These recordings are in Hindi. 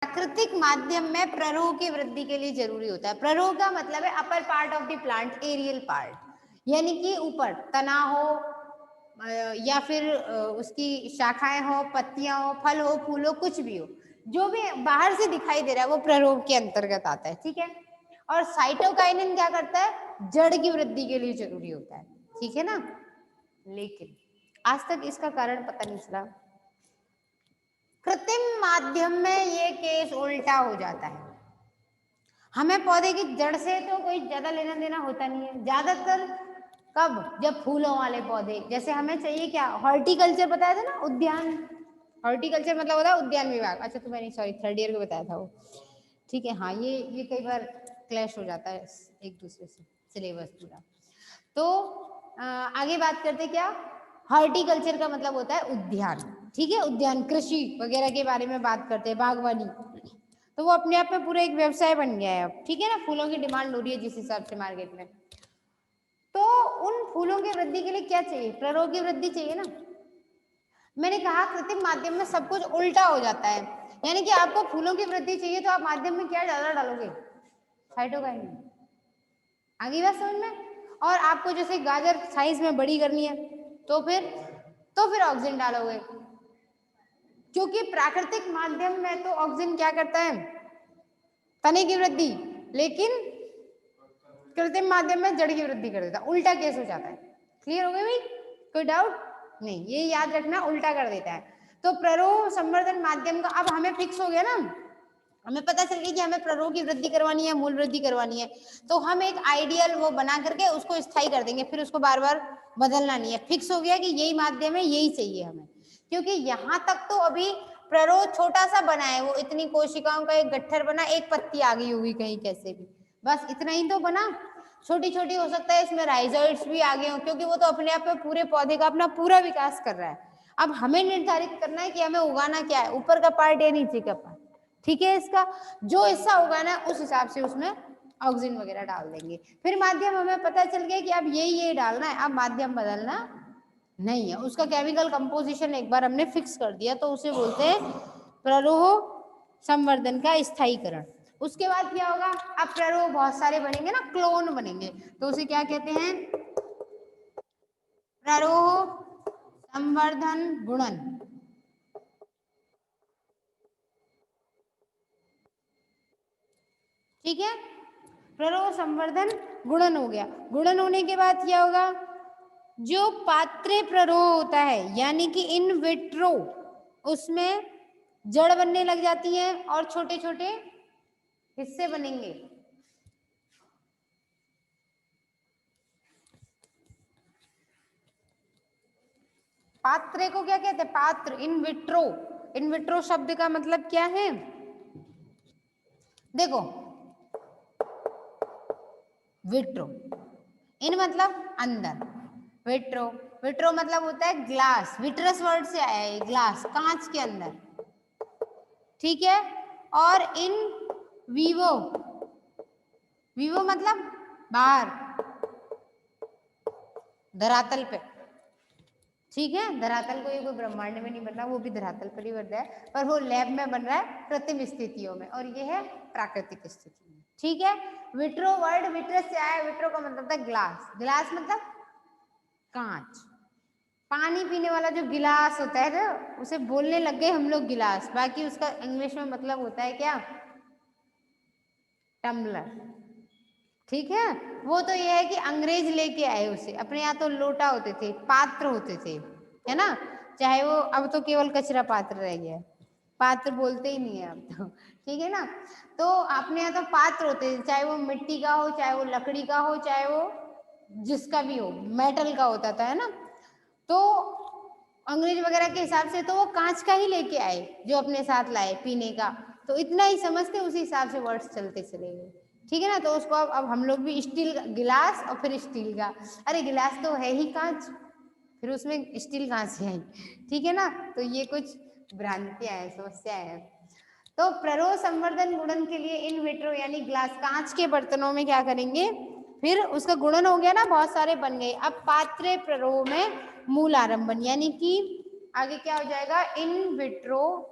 प्राकृतिक माध्यम में प्ररोह की वृद्धि के लिए जरूरी होता है। प्ररोह का मतलब है upper part of the plant, aerial part, यानी कि ऊपर तना हो या फिर उसकी शाखाएं हो, पत्तियां हो, फल हो, फूल हो, कुछ भी हो, जो भी बाहर से दिखाई दे रहा है वो प्ररोह के अंतर्गत आता है। ठीक है। और साइटोकाइनिन क्या करता है? जड़ की वृद्धि के लिए जरूरी होता है। ठीक है ना। लेकिन आज तक इसका कारण पता नहीं चला। कृत्रिम माध्यम में ये केस उल्टा हो जाता है। हमें पौधे की जड़ से तो कोई ज्यादा लेना देना होता नहीं है ज्यादातर। कब? जब फूलों वाले पौधे, जैसे हमें चाहिए क्या, हॉर्टिकल्चर बताया था ना, उद्यान। हॉर्टिकल्चर मतलब होता है उद्यान विभाग। अच्छा तुम्हें नहीं, सॉरी, थर्ड ईयर को बताया था वो। ठीक है। हाँ, ये कई बार क्लैश हो जाता है एक दूसरे से सिलेबस पूरा। तो आगे बात करते क्या, हॉर्टिकल्चर का मतलब होता है उद्यान। ठीक है, उद्यान कृषि वगैरह के बारे में बात करते हैं, बागवानी। तो वो अपने आप में पूरा एक व्यवसाय बन गया है अब। ठीक है ना, फूलों की डिमांड हो रही है जिस हिसाब से मार्केट में। तो उन फूलों की वृद्धि के लिए क्या चाहिए? प्ररोह की वृद्धि चाहिए ना। मैंने कहा कृत्रिम माध्यम में सब कुछ उल्टा हो जाता है, यानी कि आपको फूलों की वृद्धि चाहिए तो आप माध्यम में क्या ज्यादा डालोगे? साइटोकाइनिन। आगे बात समझ में? और आपको जैसे गाजर साइज में बड़ी करनी है तो फिर ऑक्सीजन डालोगे, क्योंकि प्राकृतिक माध्यम में तो ऑक्सीजन क्या करता है? तने की वृद्धि। लेकिन कृत्रिम माध्यम में जड़ की वृद्धि कर देता है। उल्टा केस हो जाता है। क्लियर हो गया भाई? कोई डाउट नहीं, ये याद रखना, उल्टा कर देता है। तो प्ररोह संवर्धन माध्यम का अब हमें फिक्स हो गया ना, हमें पता चल गया कि हमें प्ररोह की वृद्धि करवानी है, मूल वृद्धि करवानी है। तो हम एक आइडियल वो बना करके उसको स्थायी कर देंगे, फिर उसको बार बार बदलना नहीं है। फिक्स हो गया कि यही माध्यम है, यही चाहिए हमें। क्योंकि यहाँ तक तो अभी प्ररोह छोटा सा बना है, वो इतनी कोशिकाओं का एक गट्ठर बना, एक पत्ती आ गई होगी कहीं कैसे भी, बस इतना ही तो बना। छोटी छोटी हो सकता है इसमें राइजोइड्स भी आ गए हो, क्योंकि वो तो अपने आप में पूरे पौधे का अपना पूरा विकास कर रहा है। अब हमें निर्धारित करना है कि हमें उगाना क्या है, ऊपर का पार्ट या नीचे का पार्ट। ठीक है, इसका जो हिस्सा उगाना है उस हिसाब से उसमें ऑक्सीजन वगैरह डाल देंगे। फिर माध्यम हमें पता चल गया कि अब ये डालना है, अब माध्यम बदलना नहीं है। उसका केमिकल कंपोजिशन एक बार हमने फिक्स कर दिया तो उसे बोलते हैं प्ररोह संवर्धन का स्थायीकरण। उसके बाद क्या होगा? अब प्ररोह बहुत सारे बनेंगे ना, क्लोन बनेंगे, तो उसे क्या कहते हैं? प्ररोह संवर्धन गुणन। ठीक है, प्ररोह संवर्धन गुणन हो गया। गुणन होने के बाद क्या होगा? जो पात्रे प्ररोह होता है यानी कि इन विट्रो, उसमें जड़ बनने लग जाती है और छोटे छोटे हिस्से बनेंगे। पात्रे को क्या कहते हैं? पात्र, इन विट्रो। इन विट्रो शब्द का मतलब क्या है? देखो, विट्रो, इन मतलब अंदर, विट्रो, विट्रो मतलब होता है ग्लास, विट्रस वर्ड से आया है, ग्लास, कांच के अंदर। ठीक है। और इन वीवो, वीवो मतलब बाहर, धरातल पे। ठीक है, धरातल को ये कोई ब्रह्मांड में नहीं बन रहा, वो भी धरातल पर ही बन रहा है, पर वो लैब में बन रहा है कृत्रिम स्थितियों में, और ये है प्राकृतिक स्थिति में। ठीक है। विट्रो वर्ड विट्रस से आया, विट्रो का मतलब था ग्लास, ग्लास मतलब कांच। पानी पीने वाला जो गिलास होता है ना, उसे बोलने लग गए हम लोग गिलास, बाकी उसका इंग्लिश में मतलब होता है क्या? टम्बलर। ठीक है। वो तो ये है कि अंग्रेज लेके आए उसे, अपने यहाँ तो लोटा होते थे, पात्र होते थे, है ना, चाहे वो, अब तो केवल कचरा पात्र रह गया है, पात्र बोलते ही नहीं है अब तो। ठीक है ना। तो अपने यहाँ तो पात्र होते थे, चाहे वो मिट्टी का हो, चाहे वो लकड़ी का हो, चाहे वो जिसका भी हो, मेटल का होता था, है ना। तो अंग्रेज वगैरह के हिसाब से तो वो कांच का ही लेके आए जो अपने साथ लाए पीने का, तो इतना ही समझते, उसी हिसाब से वर्ड्स चलते चले गए। ठीक है ना। तो उसको अब हम लोग भी स्टील, गिलास और फिर स्टील का, अरे गिलास तो है ही कांच, फिर उसमें स्टील कहाँ से आई? ठीक है ना। तो ये कुछ भ्रांतियां हैं, समस्याएं हैं। तो प्ररोह संवर्धन गुणन के लिए इन विट्रो यानी ग्लास, कांच के बर्तनों में क्या करेंगे? फिर उसका गुणन हो गया ना, बहुत सारे बन गए। अब पात्रे प्ररोह में मूल आरंभन, यानी कि आगे क्या हो जाएगा? इन विट्रो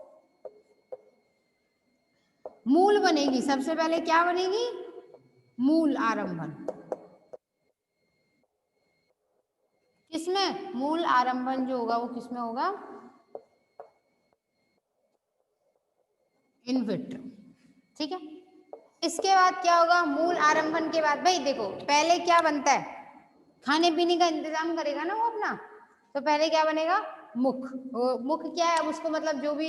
मूल बनेगी, सबसे पहले क्या बनेगी, मूल आरंभन। किसमें, मूल आरंभन जो होगा वो किसमें होगा, इन विट्रो। ठीक है, इसके बाद क्या होगा, मूल आरंभन के बाद भाई देखो पहले क्या बनता है, खाने पीने का इंतजाम करेगा ना वो अपना, तो पहले क्या बनेगा, मुख। वो मुख क्या है, उसको मतलब जो भी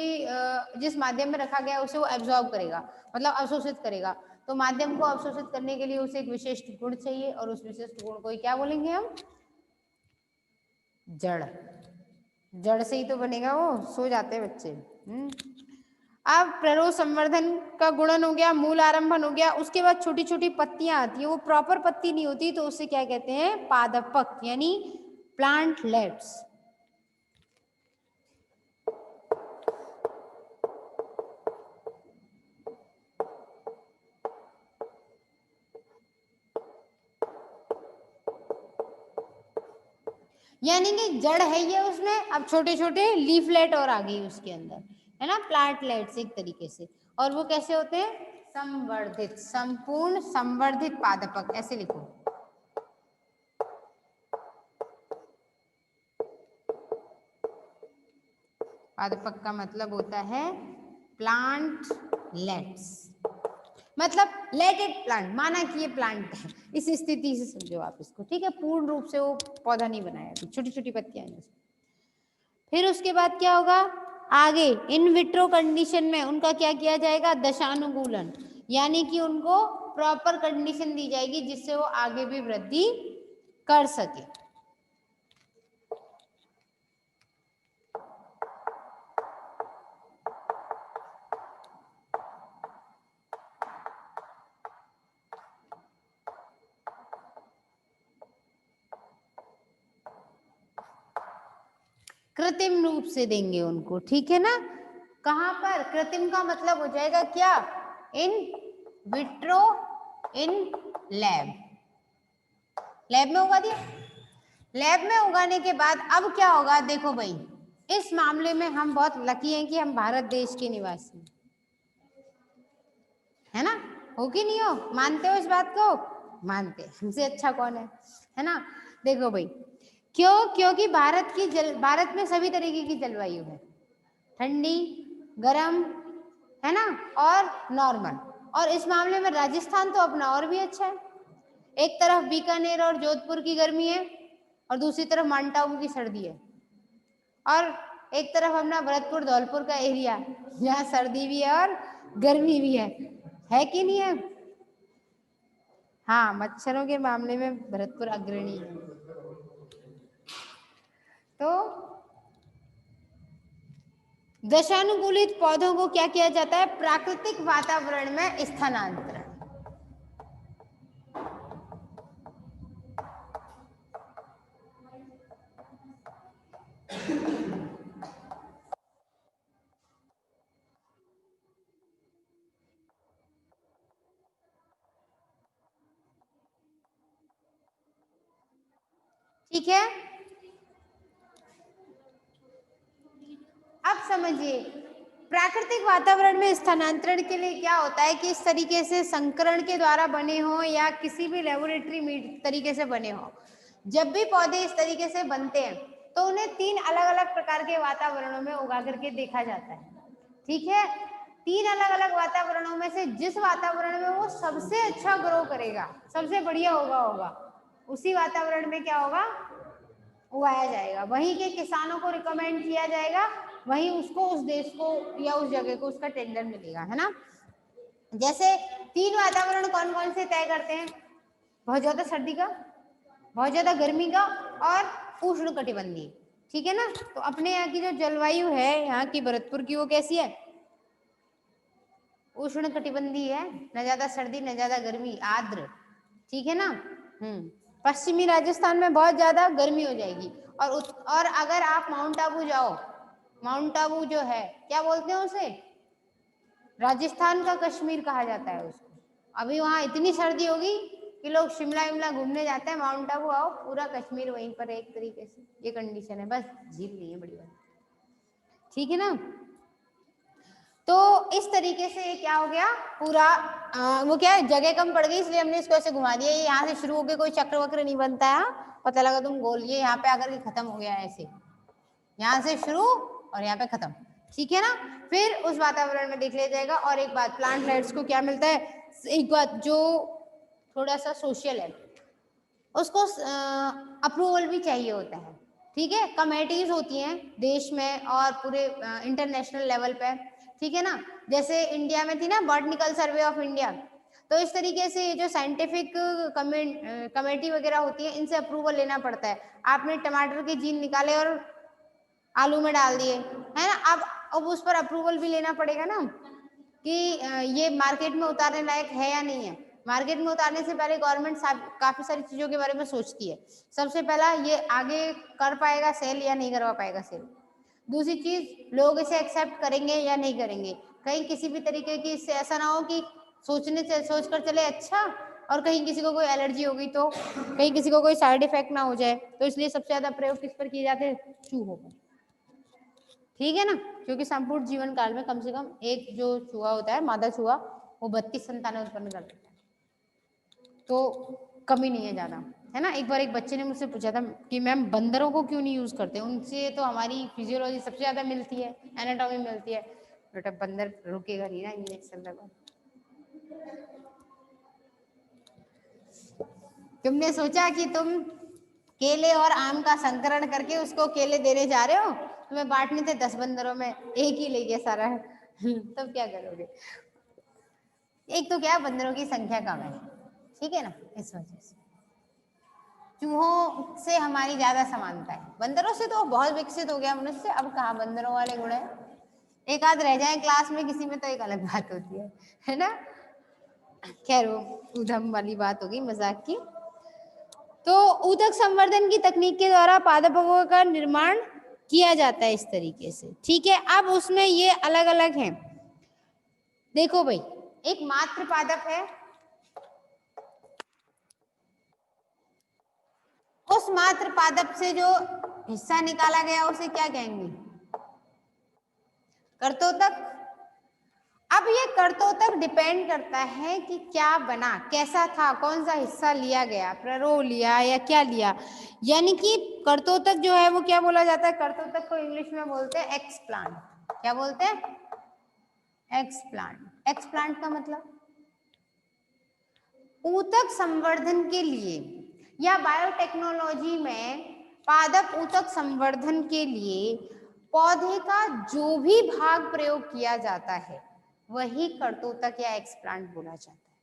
जिस माध्यम में रखा गया है उसे वो एब्जॉर्ब करेगा, मतलब अवशोषित करेगा। तो माध्यम को अवशोषित करने के लिए उसे एक विशिष्ट गुण चाहिए, और उस विशिष्ट गुण को ही क्या बोलेंगे हम, जड़। जड़ से ही तो बनेगा वो, सो जाते हैं बच्चे। अब प्ररोह संवर्धन का गुणन हो गया, मूल आरंभन हो गया, उसके बाद छोटी छोटी पत्तियां आती है, वो प्रॉपर पत्ती नहीं होती, तो उसे क्या कहते हैं, पादपक यानी प्लांटलेट्स। यानी कि जड़ है ये उसमें, अब छोटे छोटे लीफलेट और आ गई उसके अंदर, है ना, प्लांटलेट्स एक तरीके से। और वो कैसे होते हैं, संवर्धित, संपूर्ण संवर्धित पादपक, ऐसे लिखो। पादपक का मतलब होता है प्लांटलेट्स, मतलब लेट इट प्लांट, माना कि ये प्लांट है, इस स्थिति से समझो आप इसको। ठीक है, पूर्ण रूप से वो पौधा नहीं बनाया, तो छोटी छोटी पत्तियां हैं। फिर उसके बाद क्या होगा, आगे इन विट्रो कंडीशन में उनका क्या किया जाएगा, दशानुकूलन, यानी कि उनको प्रॉपर कंडीशन दी जाएगी जिससे वो आगे भी वृद्धि कर सके। कृत्रिम रूप से देंगे उनको, ठीक है ना। कहां पर, कृत्रिम का मतलब हो जाएगा क्या, in vitro, in lab, lab में उगा दिया। लैब में उगाने के बाद अब क्या होगा, देखो भाई इस मामले में हम बहुत लकी हैं कि हम भारत देश के निवासी, है ना, हो कि नहीं हो, मानते हो इस बात को, मानते, हमसे अच्छा कौन है ना। देखो भाई क्यों, क्योंकि भारत में सभी तरीके की जलवायु है, ठंडी, गर्म, है ना, और नॉर्मल। और इस मामले में राजस्थान तो अपना और भी अच्छा है, एक तरफ बीकानेर और जोधपुर की गर्मी है, और दूसरी तरफ माउंट आबू की सर्दी है, और एक तरफ अपना भरतपुर धौलपुर का एरिया, यहाँ सर्दी भी है और गर्मी भी है कि नहीं है। हाँ, मच्छरों के मामले में भरतपुर अग्रणी है। तो दशानुकूलित पौधों को क्या किया जाता है, प्राकृतिक वातावरण में स्थानांतरण। ठीक है, अब समझिए प्राकृतिक वातावरण में स्थानांतरण के लिए क्या होता है कि इस तरीके से संकरण के द्वारा बने हो या किसी भी लेबोरेटरी तरीके से बने हो, जब भी पौधे इस तरीके से बनते हैं तो उन्हें 3 अलग अलग प्रकार के वातावरणों में उगा करके देखा जाता है। ठीक है, 3 अलग अलग वातावरणों में से जिस वातावरण में वो सबसे अच्छा ग्रो करेगा, सबसे बढ़िया होगा उसी वातावरण में क्या होगा, उगाया जाएगा, वहीं के किसानों को रिकमेंड किया जाएगा, वहीं उसको, उस देश को या उस जगह को उसका टेंडर मिलेगा, है ना। जैसे 3 वातावरण कौन कौन से तय करते हैं, बहुत ज्यादा सर्दी का, बहुत ज्यादा गर्मी का, और उष्ण कटिबंधीय। ठीक है ना, तो अपने यहाँ की जो जलवायु है यहाँ की भरतपुर की, वो कैसी है, उष्ण कटिबंधीय है, न ज्यादा सर्दी न ज्यादा गर्मी, आर्द्र। ठीक है ना। पश्चिमी राजस्थान में बहुत ज्यादा गर्मी हो जाएगी, और अगर आप माउंट आबू जाओ, माउंट आबू जो है क्या बोलते हैं उसे, राजस्थान का कश्मीर कहा जाता है उसको। अभी वहां इतनी सर्दी होगी कि लोग शिमला विमला घूमने जाते हैं, माउंट आबू आओ, पूरा कश्मीर वहीं पर है एक तरीके से, ये कंडीशन है, बस झील नहीं है बड़ी बात। ठीक है ना। तो इस तरीके से ये क्या हो गया पूरा वो क्या है, जगह कम पड़ गई इसलिए हमने इसको ऐसे घुमा दिया। ये यहाँ से शुरू होकर कोई चक्र वक्र नहीं बनता है, पता लगा तुम गोल, ये यहाँ पे आकर के खत्म हो गया है ऐसे, यहाँ से शुरू और यहाँ पे खत्म, ठीक है ना। फिर उस वातावरण में देख लिया जाएगा। और एक बात, प्लांट लाइट्स को क्या मिलता है, एक बात जो थोड़ा सा सोशल है उसको अप्रूवल भी चाहिए होता है, ठीक है। कमेटीज होती हैं देश में और पूरे इंटरनेशनल लेवल पे, ठीक है ना। जैसे इंडिया में थी ना बॉटनिकल सर्वे ऑफ इंडिया, तो इस तरीके से ये जो साइंटिफिक कमेटी वगैरह होती है इनसे अप्रूवल लेना पड़ता है। आपने टमाटर के जीन निकाले और आलू में डाल दिए, है ना, अब उस पर अप्रूवल भी लेना पड़ेगा ना कि ये मार्केट में उतारने लायक है या नहीं है। मार्केट में उतारने से पहले गवर्नमेंट काफी सारी चीजों के बारे में सोचती है। सबसे पहला ये आगे कर पाएगा सेल या नहीं करवा पाएगा सेल। दूसरी चीज, लोग इसे एक्सेप्ट करेंगे या नहीं करेंगे, कहीं किसी भी तरीके की इससे ऐसा ना हो कि सोच कर चले अच्छा और कहीं किसी को कोई एलर्जी हो गई तो, कहीं किसी को कोई साइड इफेक्ट ना हो जाए। तो इसलिए सबसे ज्यादा प्रयोग किस पर किए जाते हैं, चूहों पर, ठीक है ना। क्योंकि संपूर्ण जीवन काल में कम से कम एक जो चूहा होता है, मादा चूहा, वो 32 संतानें उत्पन्न कर देता है, तो कमी नहीं है ज्यादा, है ना। एक बार एक बच्चे ने मुझसे पूछा था कि मैम बंदरों को क्यों नहीं यूज करते, उनसे तो हमारी फिजियोलॉजी सबसे ज्यादा मिलती है, एनाटॉमी मिलती है। बेटा बंदर रुकेगा नहीं ना इंजेक्शन लगा। तुमने सोचा कि तुम केले और आम का संकरण करके उसको केले देने जा रहे हो, तुम्हें बांटने थे 10 बंदरों में, एक ही ले गया सारा तब क्या करोगे। एक तो क्या बंदरों की संख्या कम है, ठीक है ना, इस वजह से चूहों से हमारी ज्यादा समानता है। बंदरों से तो बहुत विकसित हो गया मनुष्य, अब कहाँ बंदरों वाले गुण है। एक आध रह जाए क्लास में किसी में तो एक अलग बात होती है ना। खैर वो उधम वाली बात होगी, मजाक की। तो ऊतक संवर्धन की तकनीक के द्वारा पादपों का निर्माण किया जाता है इस तरीके से, ठीक है। अब उसमें ये अलग अलग हैं, देखो भाई, एक मात्र पादप है, उस मात्र पादप से जो हिस्सा निकाला गया उसे क्या कहेंगे, कर्तोतक। अब ये कर्तोतक डिपेंड करता है कि क्या बना, कैसा था, कौन सा हिस्सा लिया गया, प्ररोह लिया या क्या लिया। यानी कि कर्तोतक जो है वो क्या बोला जाता है, कर्तोतक को इंग्लिश में बोलते हैं एक्सप्लांट। क्या बोलते हैं, एक्सप्लांट। एक्सप्लांट का मतलब ऊतक संवर्धन के लिए या बायोटेक्नोलॉजी में पादप ऊतक संवर्धन के लिए पौधे का जो भी भाग प्रयोग किया जाता है वही कर्तोतक या एक्सप्लांट बोला जाता है।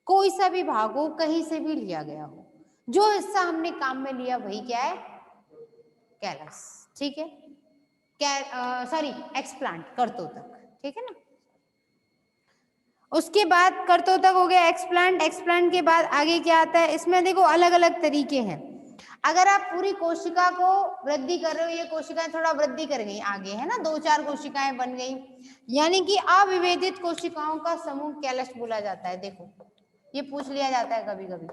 कोई सा भी भाग हो, कहीं से भी लिया गया हो, जो हिस्सा हमने काम में लिया वही क्या है, कैलस, ठीक है। सॉरी एक्सप्लांट, कर्तोतक, ठीक है ना। उसके बाद कर्तोतक हो गया एक्सप्लांट। एक्सप्लांट के बाद आगे क्या आता है, इसमें देखो अलग अलग तरीके हैं। अगर आप पूरी कोशिका को वृद्धि कर रहे हो, ये कोशिकाएं थोड़ा वृद्धि कर गई आगे, है ना, 2-4 कोशिकाएं बन गई, यानी कि अविभेदित कोशिकाओं का समूह कैलस बोला जाता है। देखो ये पूछ लिया जाता है कभी कभी,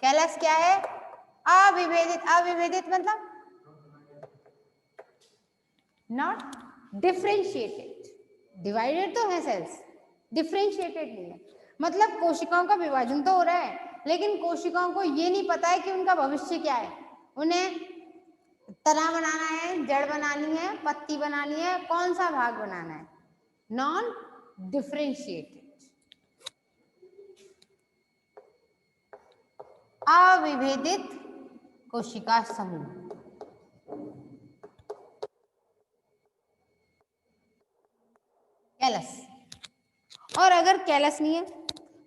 कैलस क्या है, अविभेदित। अविभेदित मतलब नॉट डिफरेंशिएटेड, डिवाइडेड तो है सेल्स, डिफरेंशिएटेड नहीं है। मतलब कोशिकाओं का विभाजन तो हो रहा है लेकिन कोशिकाओं को ये नहीं पता है कि उनका भविष्य क्या है। उन्हें तना बनाना है, जड़ बनानी है, पत्ती बनानी है, कौन सा भाग बनाना है, नॉन डिफरेंशिएटेड, अविभेदित कोशिका समूह। कैलस। और अगर कैलस नहीं है,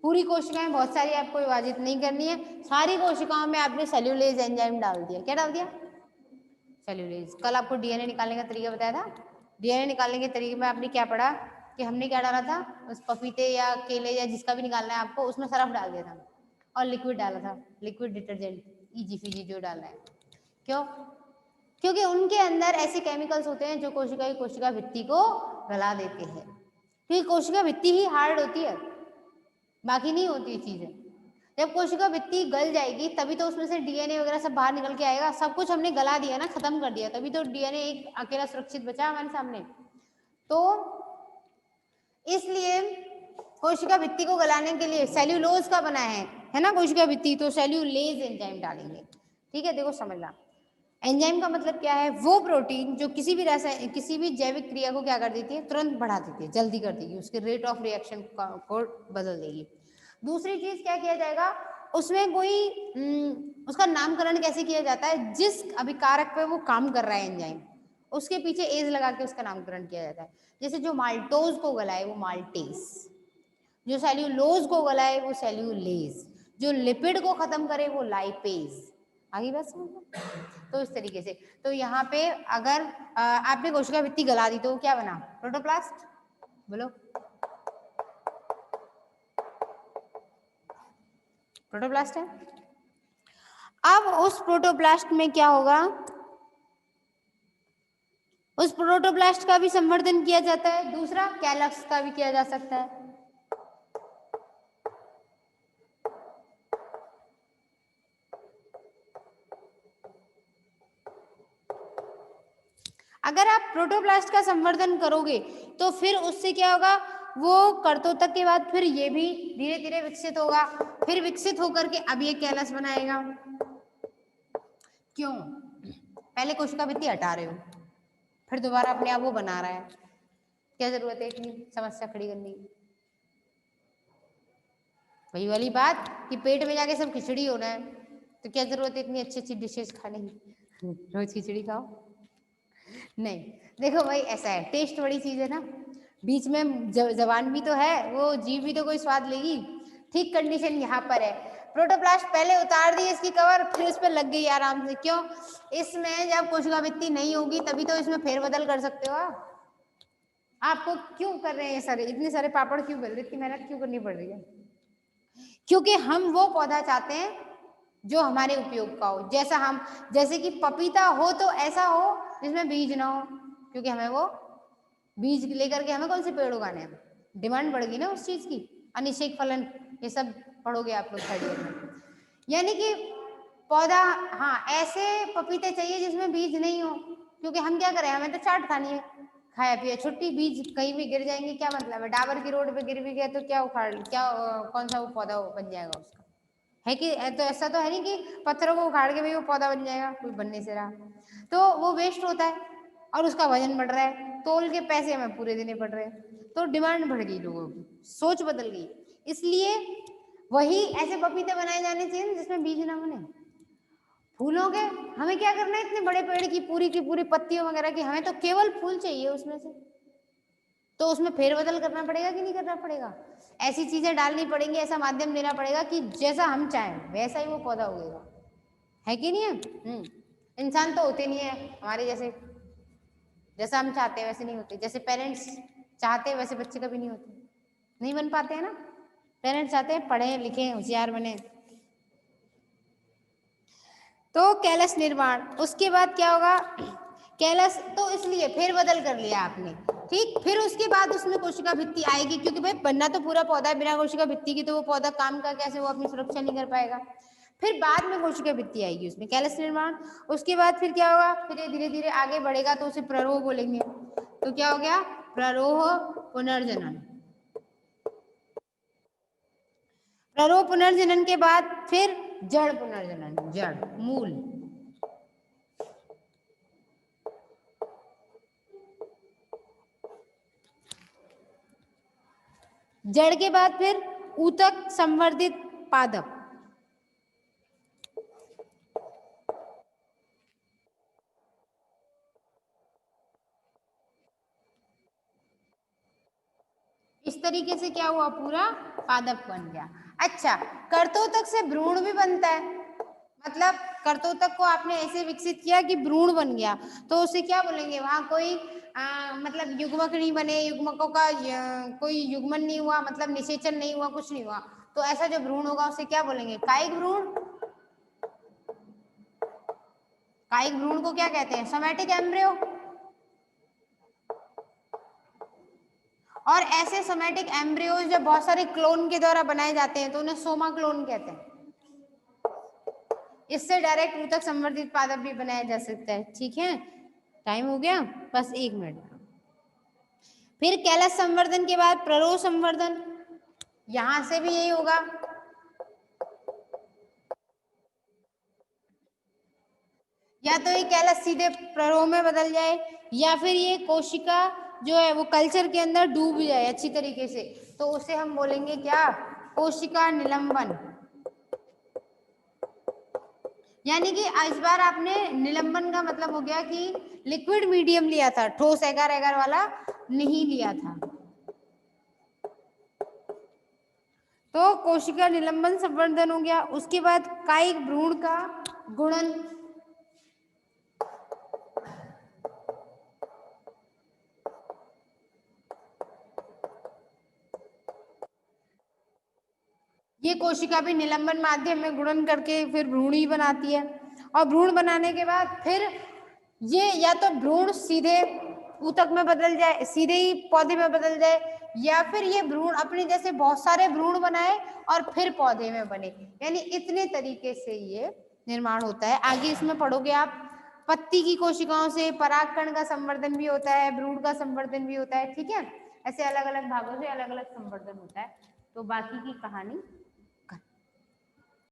पूरी कोशिकाएं बहुत सारी आपको विभाजित नहीं करनी है, सारी कोशिकाओं में आपने सेल्यूलेज एंजाइम डाल दिया। क्या डाल दिया, सेल्यूलेज। कल आपको डीएनए निकालने का तरीका बताया था, डीएनए निकालने के तरीके में आपने क्या पढ़ा कि हमने क्या डाला था, उस पपीते या केले या जिसका भी निकालना है आपको, उसमें सरफ डाल दिया था और लिक्विड डाला था, लिक्विड डिटर्जेंट ईजी फीजी जो डालना है। क्यों, क्योंकि उनके अंदर ऐसे केमिकल्स होते हैं जो कोशिका की कोशिका भित्ति को गला देते हैं, क्योंकि कोशिका भित्ति ही हार्ड होती है, बाकी नहीं होती चीजें। जब कोशिका भित्ति गल जाएगी तभी तो उसमें से डीएनए वगैरह सब बाहर निकल के आएगा। सब कुछ हमने गला दिया ना, खत्म कर दिया, तभी तो डीएनए एक अकेला सुरक्षित बचा हमारे सामने। तो इसलिए कोशिका भित्ति को गलाने के लिए सेल्यूलोज का बना है ना कोशिका भित्ति, तो सेल्यूलेज एंजाइम डालेंगे। ठीक है, देखो समझना, एंजाइम का मतलब क्या है, वो प्रोटीन जो किसी भी जैविक क्रिया को क्या कर देती है, तुरंत बढ़ा देती है, जल्दी कर देगी, उसके रेट ऑफ रिएक्शन को बदल देगी। दूसरी चीज क्या किया जाएगा, उसमें कोई उसका नामकरण कैसे किया जाता है, जिस अभिकारक पे वो काम कर रहा है एंजाइम, उसके पीछे एज लगा के उसका नामकरण किया जाता है। जैसे जो माल्टोज को गलाए वो माल्टेज, जो सेल्यूलोज को गलाए वो सेल्यूलेज, जो लिपिड को खत्म करे वो लाइपेज। आगे बात समझ में? तो इस तरीके से, तो यहाँ पे अगर आपने कोशिका भित्ति गला दी तो क्या बना, प्रोटोप्लास्ट। बोलो, प्रोटोप्लास्ट है। अब उस प्रोटोप्लास्ट में क्या होगा, उस प्रोटोप्लास्ट का भी संवर्धन किया जाता है, दूसरा कैलक्स का भी किया जा सकता है। अगर आप प्रोटोप्लास्ट का संवर्धन करोगे तो फिर उससे क्या होगा, वो कर्तोतक के बाद फिर ये भी धीरे धीरे विकसित होगा, फिर विकसित होकर के अब ये कैलस बनाएगा। क्यों, पहले कोशिका भित्ति हटा रहे हो, फिर दोबारा अपने आप वो बना रहा है, क्या जरूरत है इतनी समस्या खड़ी करने की। वही वाली बात कि पेट में जाके सब खिचड़ी होना है, तो क्या जरूरत है इतनी अच्छी अच्छी डिशेस खाने की, रोज खिचड़ी खाओ। नहीं, देखो भाई ऐसा है, टेस्ट बड़ी चीज है ना, बीच में जबान भी तो है, वो जीभ भी तो कोई स्वाद लेगी। ठीक कंडीशन यहाँ पर है, प्रोटोप्लास्ट पहले उतार दी इसकी कवर, फिर इस पर लग गई आराम से। क्यों, इसमें जब कोशिका भित्ति नहीं होगी तभी तो इसमें फेरबदल कर सकते हो आप। आपको क्यों कर रहे हैं सारे, इतने सारे पापड़ क्यों बेल रहे, इतनी मेहनत क्यों करनी पड़ रही है, क्योंकि हम वो पौधा चाहते हैं जो हमारे उपयोग का हो। जैसा हम, जैसे कि पपीता हो तो ऐसा हो जिसमें बीज ना हो, क्योंकि हमें वो बीज लेकर के हमें कौन से पेड़ उगाने हैं, डिमांड बढ़ गई ना उस चीज की। अनिषेक फलन ये सब पढ़ोगे आप लोग थर्ड ईयर में, यानी कि पौधा, हाँ ऐसे पपीते चाहिए जिसमें बीज नहीं हो, क्योंकि हम क्या करें, हमें तो चाट खानी है, खाया पिया छुट्टी, बीज कहीं भी गिर जाएंगे क्या मतलब है, डाबर की रोड पे गिर भी गया तो क्या उखाड़, क्या कौन सा वो पौधा बन जाएगा उसका, है कि, तो ऐसा तो है नहीं कि पत्थरों को उखाड़ के भी वो पौधा बन जाएगा, कोई बनने से रहा, तो वो वेस्ट होता है और उसका वजन बढ़ रहा है, तोल के पैसे हमें पूरे देने पड़ रहे हैं, तो डिमांड बढ़ गई, लोगों की सोच बदल गई। इसलिए वही ऐसे पपीते बनाए जाने चाहिए जिसमें बीज ना बने। फूलों के हमें क्या करना है, इतने बड़े पेड़ की पूरी पत्तियों वगैरह की, हमें तो केवल फूल चाहिए उसमें से, तो उसमें फेरबदल करना पड़ेगा कि नहीं करना पड़ेगा, ऐसी चीजें डालनी पड़ेंगी, ऐसा माध्यम देना पड़ेगा कि जैसा हम चाहें वैसा ही वो पौधा उगेगा, है कि नहीं है। इंसान तो होते नहीं है हमारे जैसे, जैसा हम चाहते हैं वैसे नहीं होते, जैसे पेरेंट्स चाहते हैं वैसे बच्चे कभी नहीं होते, नहीं बन पाते हैं ना, पेरेंट्स चाहते हैं पढ़े लिखे होशियार बने। तो कैलस निर्माण, उसके बाद क्या होगा, कैलस तो इसलिए फिर बदल कर लिया आपने, ठीक, फिर उसके बाद उसमें कोशिका भित्ति आएगी, क्योंकि भाई बनना तो पूरा पौधा है, बिना कोशिका भित्ति की तो वो पौधा काम का कैसे, वो अपनी सुरक्षा नहीं कर पाएगा, फिर बाद में कोशिका भित्ति आएगी उसमें, कैलस निर्माण। उसके बाद फिर क्या होगा, फिर ये धीरे धीरे आगे बढ़ेगा तो उसे प्ररोह बोलेंगे, तो क्या हो गया, प्ररोह पुनर्जनन। प्ररोह पुनर्जनन के बाद फिर जड़ पुनर्जनन, जड़ मूल, जड़ के बाद फिर ऊतक संवर्धित पादप, इस तरीके से क्या हुआ, पूरा पादप बन गया। अच्छा, कर्तोतक से भ्रूण भी बनता है, मतलब कर्तोतक को आपने ऐसे विकसित किया कि भ्रूण बन गया, तो उसे क्या बोलेंगे, वहां कोई मतलब युग्मक नहीं बने, युग्मकों का कोई युग्मन नहीं हुआ, मतलब निषेचन नहीं हुआ, कुछ नहीं हुआ, तो ऐसा जो भ्रूण होगा उसे क्या बोलेंगे, कायिक भ्रूण। कायिक भ्रूण को क्या कहते हैं, सोमैटिक एम्ब्रियो। और ऐसे सोमैटिक एम्ब्रियोज जब बहुत सारे क्लोन के द्वारा बनाए जाते हैं तो उन्हें सोमा क्लोन कहते हैं। इससे डायरेक्ट ऊतक संवर्धित पादप भी बनाया जा सकता है। ठीक है, टाइम हो गया, बस 1 मिनट। फिर कैलस संवर्धन के बाद प्ररोह संवर्धन, यहां से भी यही होगा, या तो ये कैलस सीधे प्ररोह में बदल जाए या फिर ये कोशिका जो है वो कल्चर के अंदर डूब जाए अच्छी तरीके से, तो उसे हम बोलेंगे क्या, कोशिका निलंबन। यानी कि इस बार आपने निलंबन का मतलब हो गया कि लिक्विड मीडियम लिया था, ठोस एगार एगार वाला नहीं लिया था। तो कोशिका निलंबन संवर्धन हो गया। उसके बाद कायिक भ्रूण का गुणन, ये कोशिका भी निलंबन माध्यम में गुणन करके फिर भ्रूण ही बनाती है, और भ्रूण बनाने के बाद फिर ये या तो भ्रूण सीधे ऊतक में बदल जाए, सीधे ही पौधे में बदल जाए, या फिर ये भ्रूण अपने जैसे बहुत सारे भ्रूण बनाए और फिर पौधे में बने। यानी इतने तरीके से ये निर्माण होता है। आगे इसमें पढ़ोगे आप, पत्ती की कोशिकाओं से परागकण का संवर्धन भी होता है, भ्रूण का संवर्धन भी होता है, ठीक है। ऐसे अलग अलग भागों से अलग अलग संवर्धन होता है। तो बाकी की कहानी